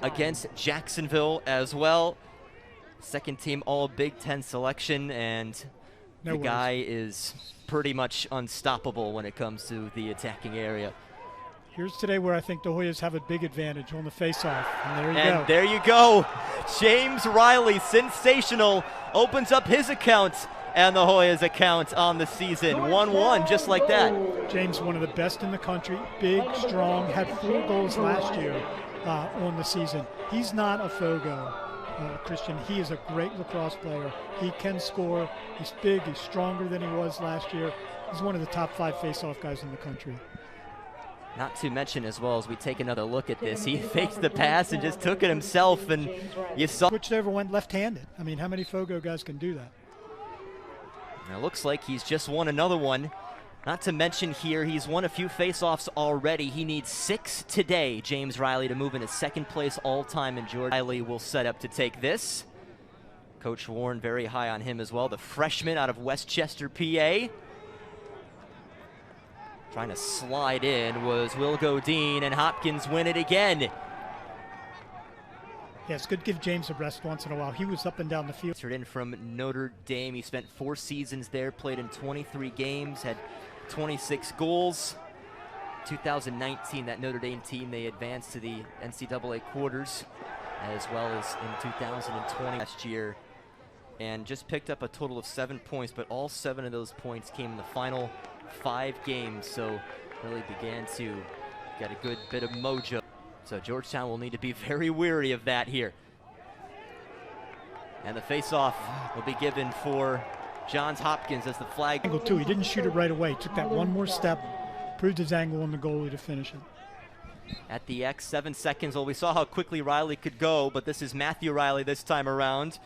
against Jacksonville as well. Second team all Big Ten selection, and the guy is pretty much unstoppable when it comes to the attacking area. Here's today where I think the Hoyas have a big advantage on the face-off. And there you go. James Reilly, sensational, opens up his account and the Hoyas account on the season. 1-1, just like that. James, one of the best in the country, big, strong, had 4 goals last year on the season. He's not a Fogo, Christian. He is a great lacrosse player. He can score. He's big. He's stronger than he was last year. He's one of the top 5 face-off guys in the country. Not to mention, as well, as we take another look at this, he faked the pass and just took it himself, and you saw whichever went left-handed. I mean, how many Fogo guys can do that? Now, it looks like he's just won another one. Not to mention here, he's won a few face-offs already. He needs 6 today, James Reilly, to move into second place all-time in Georgia. Reilly will set up to take this. Coach Warren very high on him as well. The freshman out of Westchester, PA. Trying to slide in was Will Godine, and Hopkins win it again. Yeah, it's good to give James a rest once in a while. He was up and down the field. In from Notre Dame. He spent 4 seasons there, played in 23 games, had 26 goals. 2019, that Notre Dame team, they advanced to the NCAA quarters, as well as in 2020 last year, and just picked up a total of 7 points, but all 7 of those points came in the final 5 games, so really began to get a good bit of mojo. So Georgetown will need to be very wary of that here. And the face-off will be given for Johns Hopkins as the flag. Angle too. He didn't shoot it right away. Took that one more step, proved his angle on the goalie to finish it. At the X, 7 seconds. Well, we saw how quickly Reilly could go, but this is Matthew Reilly this time around.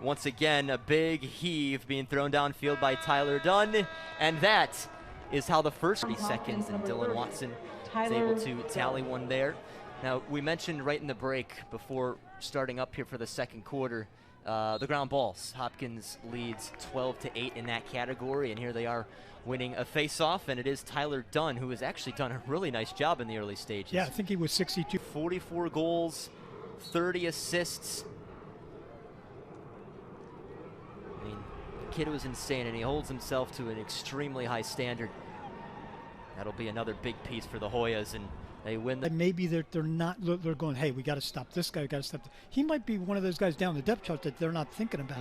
Once again, a big heave being thrown downfield by Tyler Dunn, and that is how the first 30 seconds, and Dylan Watson is able to tally one there. Now, we mentioned right in the break before starting up here for the second quarter, the ground balls. Hopkins leads 12-8 in that category, and here they are winning a face-off, and it is Tyler Dunn who has actually done a really nice job in the early stages. Yeah, I think he was 62. 44 goals, 30 assists. I mean, the kid was insane, and he holds himself to an extremely high standard. That'll be another big piece for the Hoyas, and they win. Maybe they're not. They're going, hey, we got to stop this guy. We got to stop. He might be one of those guys down the depth chart that they're not thinking about,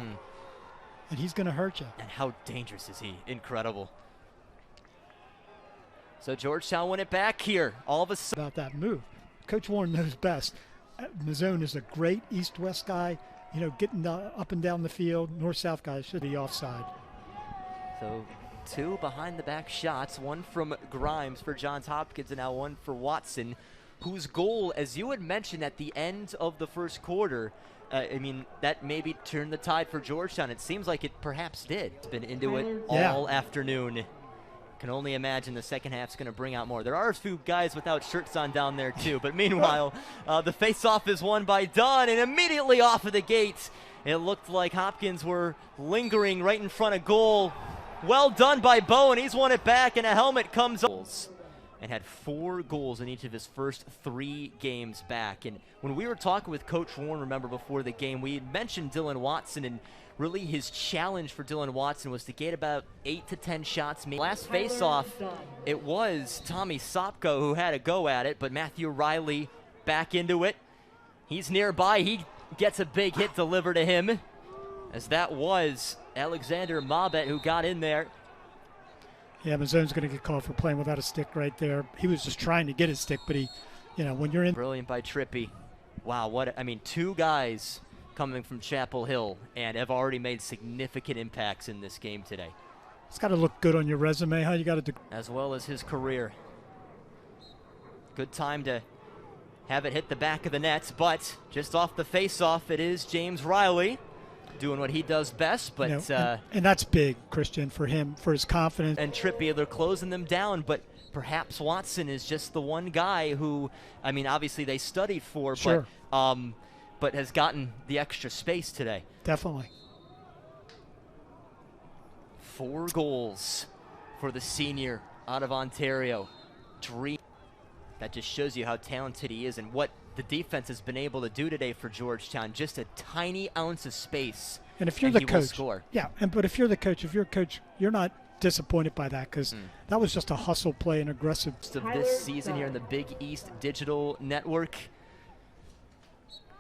and he's going to hurt you. And how dangerous is he? Incredible. So Georgetown win it back here. All of a sudden, about that move, Coach Warren knows best. Mazzone is a great east-west guy. You know, getting up and down the field. North-south guys should be offside. So 2 behind-the-back shots, 1 from Grimes for Johns Hopkins, and now 1 for Watson, whose goal, as you had mentioned at the end of the first quarter, I mean, that maybe turned the tide for Georgetown. It seems like it perhaps did. It's been into it all afternoon. Can only imagine the second half's going to bring out more. There are a few guys without shirts on down there too, but meanwhile, the face-off is won by Dunn, and immediately off of the gate, it looked like Hopkins were lingering right in front of goal. Well done by Bo, and he's won it back, and a helmet comes up. And had 4 goals in each of his first 3 games back. And when we were talking with Coach Warren, remember, before the game, we had mentioned Dylan Watson, and really his challenge for Dylan Watson was to get about 8 to 10 shots. Last face-off, it was Tommy Sopko who had a go at it, but Matthew Reilly back into it. He's nearby. He gets a big hit delivered to him, as that was Alexander Mabet who got in there. Yeah, Mazzone's going to get called for playing without a stick right there. He was just trying to get his stick, but he, you know, when you're in. Brilliant by Trippy. Wow, what, I mean, 2 guys coming from Chapel Hill and have already made significant impacts in this game today. It's got to look good on your resume, huh? You got to do. As well as his career. Good time to have it hit the back of the net, but just off the face-off, it is James Reilly doing what he does best, but you know, and that's big, Christian, for him, for his confidence. And Trippy, they're closing them down, but perhaps Watson is just the one guy who, I mean, obviously they studied for, sure, but has gotten the extra space today. Definitely. 4 goals for the senior out of Ontario. Dream. That just shows you how talented he is and what the defense has been able to do today for Georgetown. Just a tiny ounce of space. And if you're the coach, but if you're the coach, you're not disappointed by that, because that was just a hustle play and aggressive. Of this season here in the Big East Digital Network.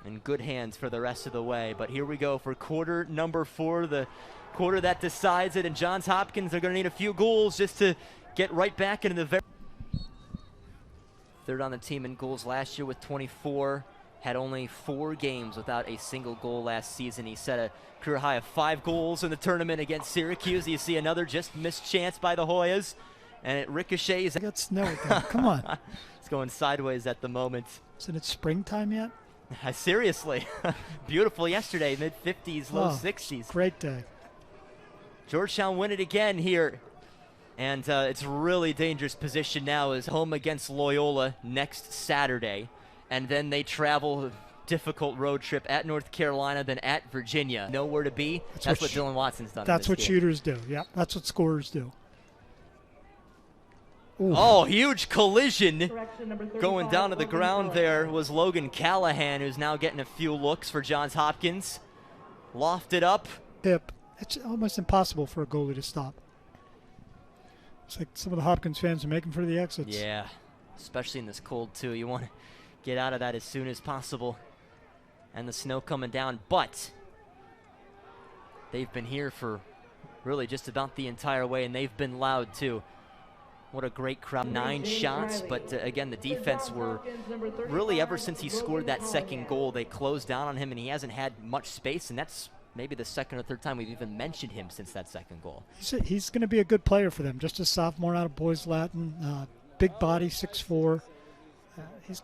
In good hands for the rest of the way. But here we go for quarter number 4, the quarter that decides it. And Johns Hopkins are going to need a few goals just to get right back into the third on the team in goals last year with 24. Had only 4 games without a single goal last season. He set a career high of 5 goals in the tournament against Syracuse. You see another just missed chance by the Hoyas. And it ricochets. I got snow. Come on. It's going sideways at the moment. Isn't it springtime yet? Seriously. Beautiful yesterday, mid-50s, low 60s. Great day. Georgetown win it again here. And it's really dangerous position now is home against Loyola next Saturday. And then they travel a difficult road trip at North Carolina, then at Virginia. Nowhere to be. That's what Dylan Watson's done. That's what game. Shooters do. Yeah, that's what scorers do. Ooh. Oh, huge collision. Going down to the ground there was Logan Callahan, who's now getting a few looks for Johns Hopkins. Lofted up. Hip. It's almost impossible for a goalie to stop. It's like some of the Hopkins fans are making for the exits. Yeah, especially in this cold, too. You want to get out of that as soon as possible. And the snow coming down. But they've been here for really just about the entire way, and they've been loud, too. What a great crowd. 9 shots, but again, the defense were really, ever since he scored that second goal, they closed down on him, and he hasn't had much space, and that's maybe the second or third time we've even mentioned him since that second goal. He's going to be a good player for them. Just a sophomore out of Boys Latin, big body, 6'4". He's going to